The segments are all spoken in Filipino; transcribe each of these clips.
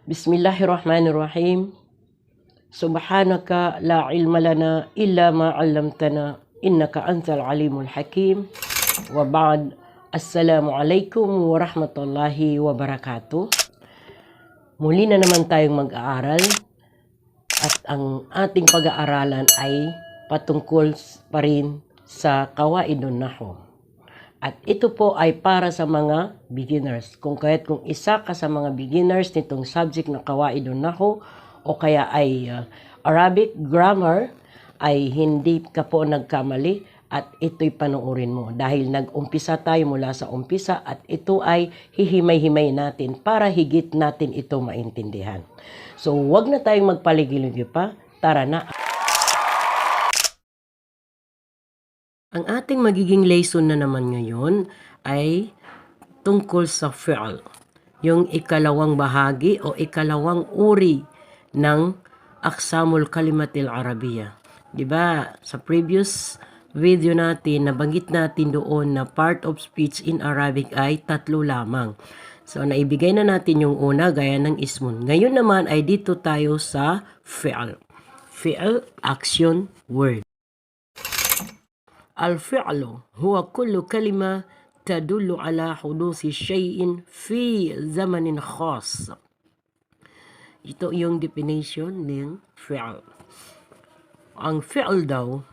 Bismillahirrahmanirrahim. Subhanaka la ilma lana illa ma 'allamtana innaka antal alimul hakim. Wa ba'd. Assalamu alaikum warahmatullahi wabarakatuh. Muli na naman tayong mag-aaral at ang ating pag-aaralan ay patungkol pa rin sa Qawaidun Nahw. At ito po ay para sa mga beginners. Kung isa ka sa mga beginners nitong subject na Qawaidun Nahw o kaya ay Arabic grammar, ay hindi ka po nagkamali at ito'y panoorin mo. Dahil nag-umpisa tayo mula sa umpisa at ito ay hihimay-himay natin para higit natin ito maintindihan. So wag na tayong magpaligiligi pa. Tara na! Ang ating magiging lesson na naman ngayon ay tungkol sa fi'l, yung ikalawang bahagi o ikalawang uri ng Aqsamul Kalimatil Arabiya. Diba, sa previous video natin, nabanggit natin doon na part of speech in Arabic ay 3 lamang. So, naibigay na natin yung una, gaya ng ismun. Ngayon naman ay dito tayo sa fi'l. Fi'l, action, word. الفعل هو كل كلمة تدل على حدوث شيء في زمن خاص. Ito yung definition ng fi'l. Ang fi'l daw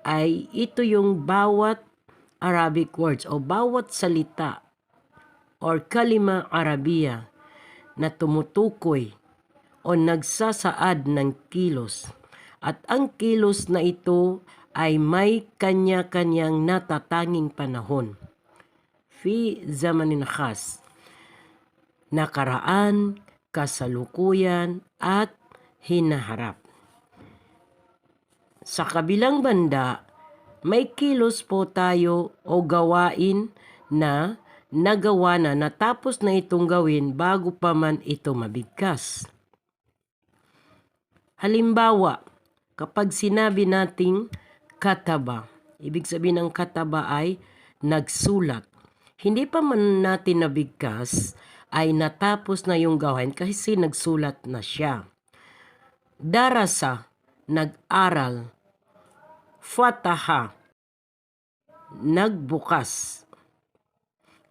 ay ito yung bawat Arabic words o bawat salita or kalima Arabiya na tumutukoy o nagsasaad ng kilos. At ang kilos na ito ay may kanya-kanyang natatanging panahon. Fi zamanin khas. Nakaraan, kasalukuyan, at hinaharap. Sa kabilang banda, may kilos po tayo o gawain na nagawa na natapos na itong gawin bago pa man ito mabigkas. Halimbawa, kapag sinabi nating kataba, ibig sabihin ng kataba ay nagsulat. Hindi pa man natin nabigkas, ay natapos na yung gawain kasi nagsulat na siya. Darasa, nag-aral. Fataha, nagbukas.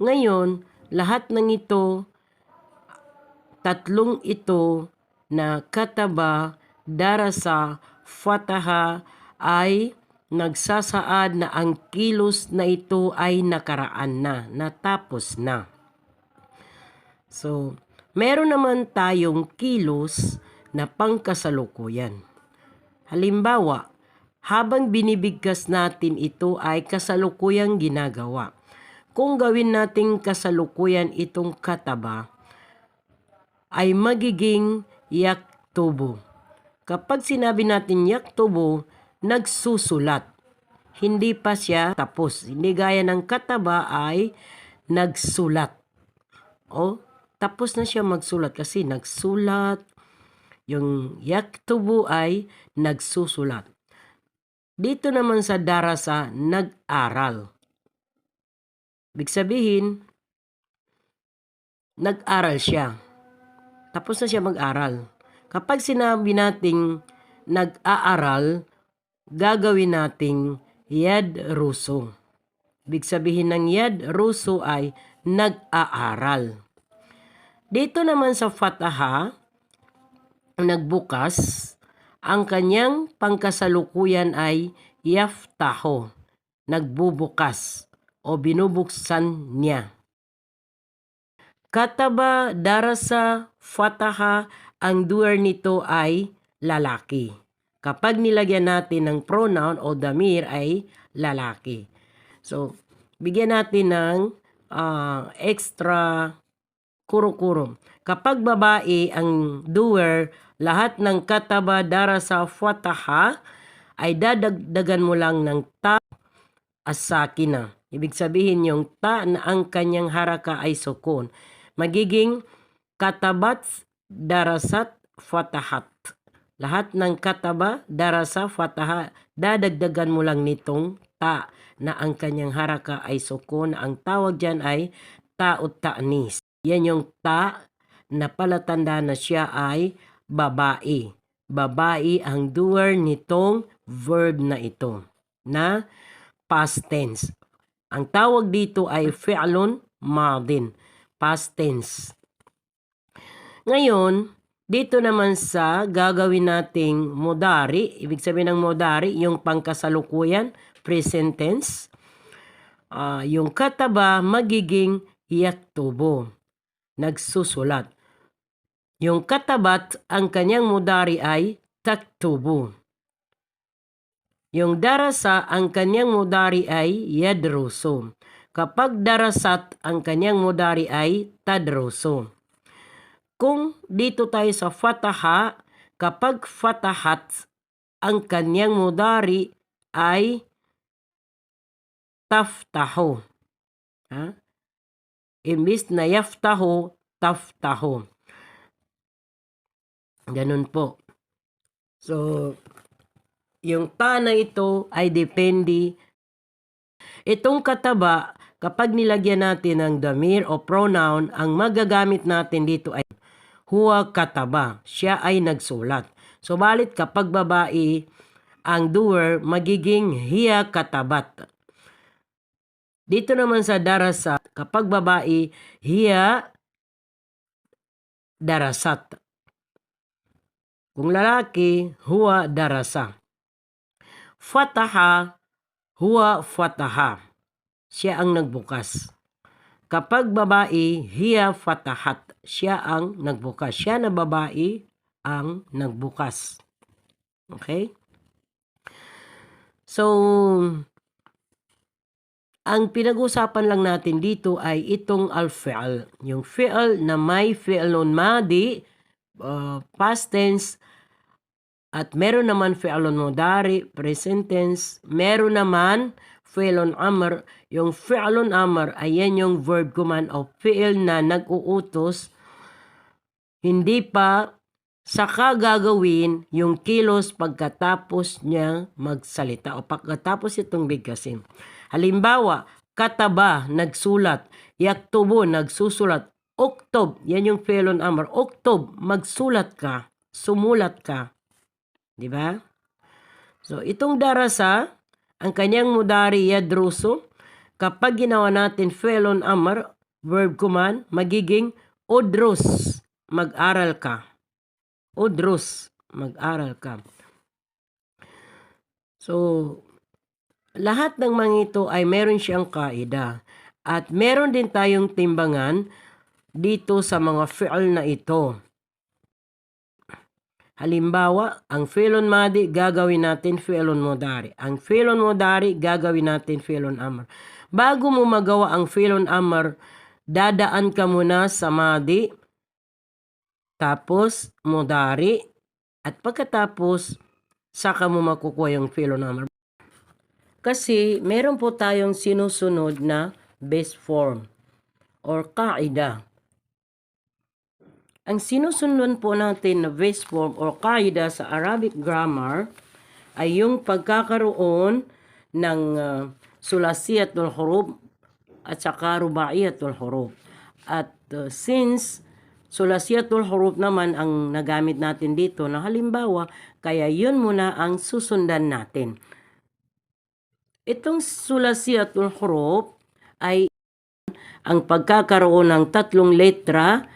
Ngayon, lahat ng ito, tatlong ito na kataba, darasa, fataha ay nagsasaad na ang kilos na ito ay nakaraan na, natapos na. So, meron naman tayong kilos na pangkasalukuyan. Halimbawa, habang binibigkas natin ito ay kasalukuyang ginagawa. Kung gawin nating kasalukuyan itong kataba, ay magiging yaktubu. Kapag sinabi natin yaktubu, nagsusulat. Hindi pa siya tapos. Hindi gaya ng kataba ay nagsulat. O, tapos na siya magsulat kasi nagsulat. Yung yaktubu ay nagsusulat. Dito naman sa darasa, nag-aral. Ibig sabihin, nag-aral siya. Tapos na siya mag-aral. Kapag sinabi nating nag-aaral, gagawin nating yadrusu. Ibig sabihin ng yadrusu ay nag-aaral. Dito naman sa fataha, nagbukas, ang kanyang pangkasalukuyan ay yaftaho, nagbubukas o binubuksan niya. Kataba, darasa, fataha, ang doer nito ay lalaki. Kapag nilagyan natin ng pronoun o damir ay lalaki. So, bigyan natin ng extra kuro-kuro. Kapag babae ang doer, lahat ng kataba, darasa, fataha ay dadagdagan mo lang ng ta asakina. Ibig sabihin yung ta na ang kanyang haraka ay sukun. Magiging katabat, darasat, fatahat. Lahat ng kataba, darasa, fataha, dadagdagan mo lang nitong ta na ang kanyang haraka ay sukun. Ang tawag dyan ay ta'ut ta'nis. Yan yung ta na palatanda na siya ay babae. Babae ang doer nitong verb na ito na past tense. Ang tawag dito ay fi'lun madin, past tense. Ngayon, dito naman sa gagawin nating mudari, ibig sabihin ng mudari, yung pangkasalukuyan, present tense. Yung kataba magiging yaktubo, nagsusulat. Yung katabat, ang kanyang mudari ay taktubo. Yung darasa, ang kanyang mudari ay yadruso. Kapag darasat, ang kanyang mudari ay tadruso. Kung dito tayo sa fataha, kapag fatahat, ang kanyang mudari ay taftaho. Imbis na yaftaho, taftaho. Ganun po. So, yung ta na ito ay depende. Itong kataba, kapag nilagyan natin ng damir o pronoun, ang magagamit natin dito ay huwa kataba. Siya ay nagsulat. So, balit kapag babae, ang doer magiging hiya katabat. Dito naman sa darasat, kapag babae, hiya darasat. Kung lalaki, huwa darasa. Fataha, huwa fataha. Siya ang nagbukas. Kapag babae, hiya fatahat. Siya ang nagbukas. Siya na babae ang nagbukas. Okay? So, ang pinag-usapan lang natin dito ay itong al-fi'al. Yung fi'al na may fi'lun madi, past tense, at meron naman fi'lun mudari, present tense. Meron naman fi'lun amr. Yung fi'lun amr, ayan yung verb command o fi'il na nag-uutos. Hindi pa saka gagawin yung kilos pagkatapos niya magsalita o pagkatapos itong bigkasin. Halimbawa, kataba, nagsulat. Yaktubo, nagsusulat. Oktob, yan yung fi'lun amr. Oktob, magsulat ka. Sumulat ka. Diba? So, itong darasa, ang kanyang mudari yadruso, kapag ginawa natin fi'lun amr, verb command, magiging udrus, mag-aral ka. Udrus, mag-aral ka. So, lahat ng mga ito ay meron siyang kaida. At meron din tayong timbangan dito sa mga fi'al na ito. Halimbawa, ang fi'lun madi gagawin natin fi'lun mudari. Ang fi'lun mudari gagawin natin fi'lun amr. Bago mo magawa ang fi'lun amr, dadaan ka muna sa madi, tapos mudari, at pagkatapos saka mo makukuha yung fi'lun amr. Kasi meron po tayong sinusunod na base form or kaida. Ang sinusunod po natin na base form or kaida sa Arabic grammar ay yung pagkakaroon ng sulasiyatul huruf at saka rubaiyatul huruf. At since sulasiyatul huruf naman ang nagamit natin dito na halimbawa, kaya yun muna ang susundan natin. Itong sulasiyatul huruf ay ang pagkakaroon ng tatlong letra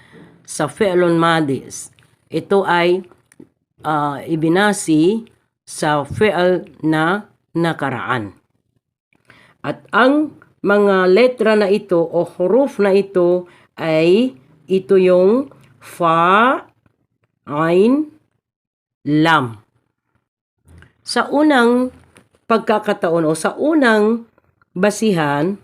sa fi'lun madis. Ito ay ibinasi sa fi'l na nakaraan. At ang mga letra na ito o huruf na ito ay ito yung fa, ain, lam. Sa unang pagkakataon o sa unang basihan,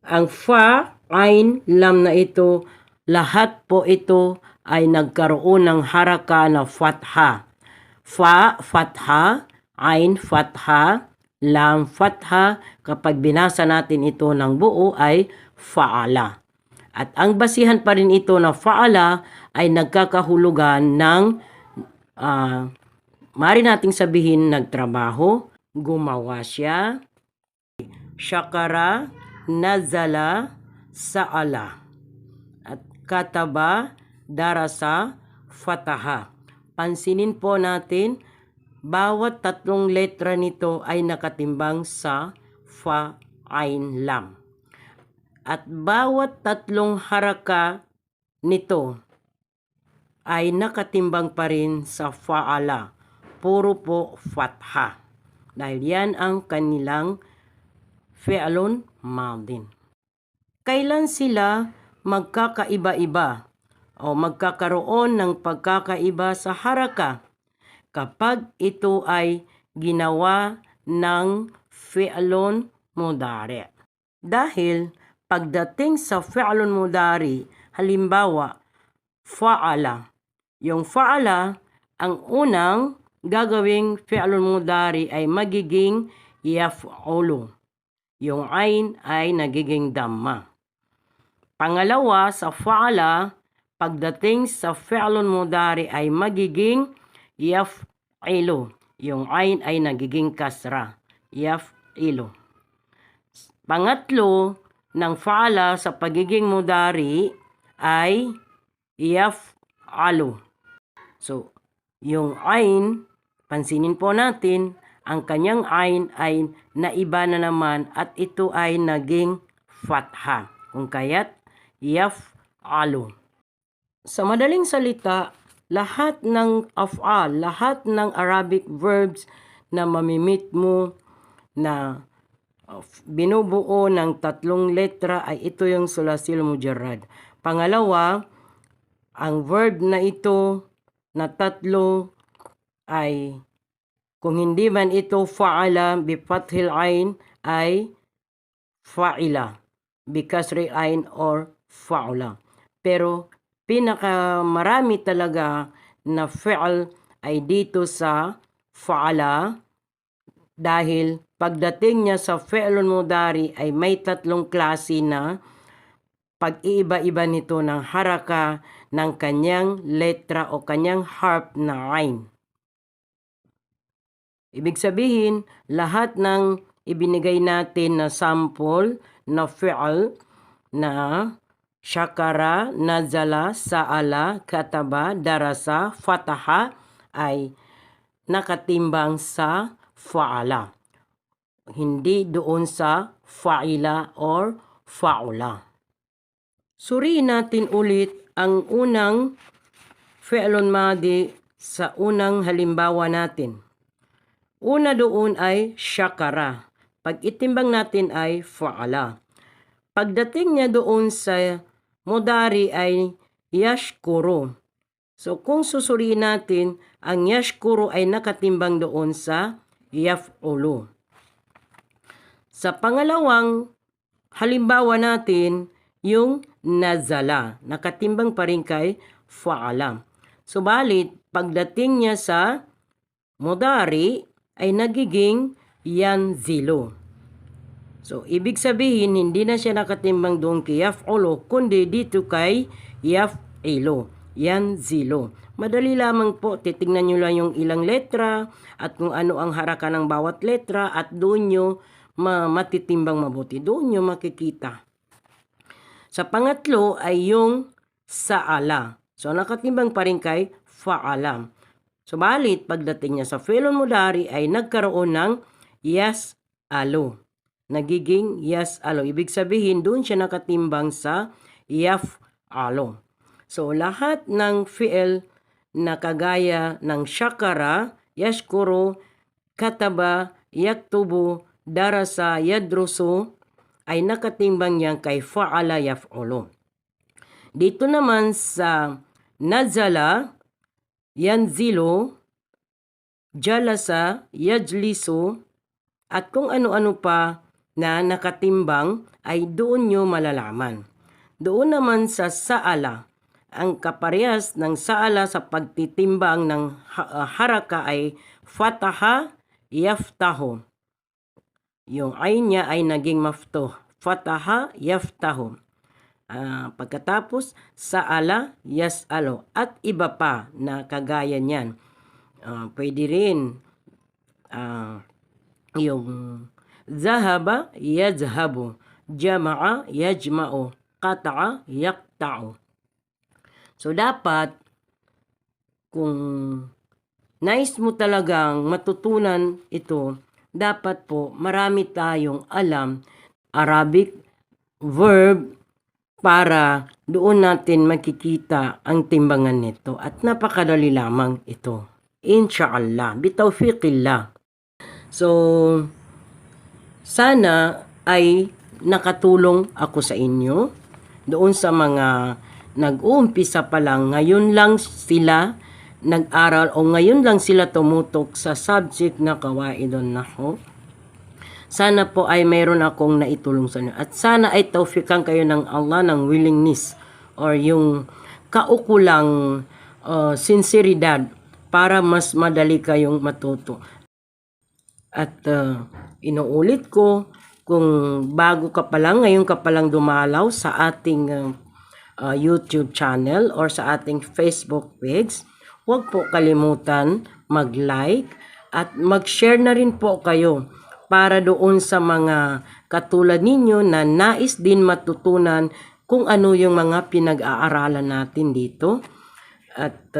ang fa, ain, lam na ito, lahat po ito ay nagkaroon ng haraka na fatha. Fa, fatha, ain, fatha, lam, fatha. Kapag binasa natin ito ng buo ay faala. At ang basihan pa rin ito na faala ay nagkakahulugan ng mari nating sabihin nagtrabaho, gumawa siya, syakara, nazala, saala. At kataba, darasa, fataha. Pansinin po natin, bawat tatlong letra nito ay nakatimbang sa fa, ain, lam. At bawat tatlong haraka nito ay nakatimbang pa rin sa fa'ala. Puro po fatha. Dahil yan ang kanilang fi'lun madin. Kailan sila magkakaiba-iba o magkakaroon ng pagkakaiba sa haraka? Kapag ito ay ginawa ng fi'lun mudari. Dahil pagdating sa fi'lun mudari, halimbawa, fa'ala. Yung fa'ala, ang unang gagawing fi'lun mudari ay magiging yaf'ulu. Yung ain ay nagiging damma. Pangalawa, sa fa'ala, pagdating sa fi'lun mudari ay magiging yaf'ilu. Yung ain ay nagiging kasra. Yaf'ilu. Pangatlo, ng fa'ala sa pagiging mudari ay yaf'alu. So, yung ain, pansinin po natin, ang kanyang ain ay naiba na naman at ito ay naging fatha. Kung kaya't yaf'alu. Sa madaling salita, lahat ng af'al, lahat ng Arabic verbs na mamimit mo na binubuo ng tatlong letra ay ito yung sulasil mujarrad. Pangalawa, ang verb na ito na tatlo ay kung hindi man ito fa'ala bi fathil ain ay fa'ila bi kasri ain or fa'ula. Pero pinakamarami talaga na fi'l ay dito sa fa'ala dahil pagdating niya sa fi'lun mudari ay may tatlong klase na pag-iiba-iba nito ng haraka ng kanyang letra o kanyang harf na ain. Ibig sabihin, lahat ng ibinigay natin na sample na fi'l na syakara, nazala, sa'ala, kataba, darasa, fataha ay nakatimbang sa fa'ala. Hindi doon sa fa'ila or fa'ula. Suriin natin ulit ang unang fi'lun madi sa unang halimbawa natin. Una doon ay syakara. Pag itimbang natin ay fa'ala. Pagdating niya doon sa mudari ay yashkuru. So kung susuriin natin, ang yashkuru ay nakatimbang doon sa yaf'ulu. Sa pangalawang halimbawa natin, yung nazala. Nakatimbang pa rin kay fa'ala. Subalit, pagdating niya sa mudari ay nagiging yanzilu. So, ibig sabihin, hindi na siya nakatimbang doon kay yaf'ulu, kundi dito kay yaf'ilu, yanzilu. Madali lamang po, titignan nyo lang yung ilang letra at kung ano ang haraka ng bawat letra at doon nyo matitimbang mabuti. Doon nyo makikita. Sa pangatlo ay yung sa'ala. So, nakatimbang pa rin kay fa'ala. Subalit, pagdating niya sa fi'lun mudari ay nagkaroon ng yas'alu. Nagiging yas'alu. Ibig sabihin, doon siya nakatimbang sa yaf'alu. So, lahat ng fi'l na kagaya ng syakara, yashkuru, kataba, yaktubu, darasa, yadrusu, ay nakatimbang niya kay fa'ala yaf'ulu. Dito naman sa nazala, yanzilu, jalasa, yajlisu, at kung ano-ano pa na nakatimbang ay doon nyo malalaman. Doon naman sa sa'ala, ang kaparehas ng sa'ala sa pagtitimbang ng haraka ay fataha, yaftahu. Yung ain niya ay naging maftuh. Fataha, yaftahu. Pagkatapos, sa'ala, yas'alo. At iba pa na kagaya niyan. Pwede rin yung zahaba, yadhabu. Jama'a, yajma'u. Qata'a, yaqta'u. So, dapat, kung nais mo talagang matutunan ito, dapat po marami tayong alam Arabic verb para doon natin makikita ang timbangan nito. At napakadali lamang ito. Insha'Allah, bitawfiqillah. So, sana ay nakatulong ako sa inyo doon sa mga nag-uumpisa pa lang, ngayon lang sila nag-aral o ngayon lang sila tumutok sa subject na Qawaidun Nahw. Sana po ay mayroon akong naitulong sa inyo. At sana ay tawfikan kayo ng Allah ng willingness or yung kaukulang sinseridad para mas madali kayong matuto. At inuulit ko, kung bago ka pa lang, ngayon ka pa lang dumalaw sa ating YouTube channel or sa ating Facebook page, huwag po kalimutan mag-like at mag-share na rin po kayo para doon sa mga katulad ninyo na nais din matutunan kung ano yung mga pinag-aaralan natin dito. At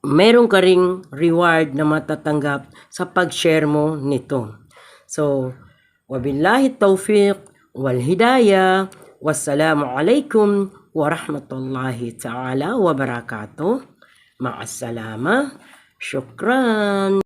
meron ka ring reward na matatanggap sa pag-share mo nito. So, wabillahi tawfiq wal hidayah. Wassalamu alaikum warahmatullahi ta'ala wabarakatuh. Ma'assalama. Syukran.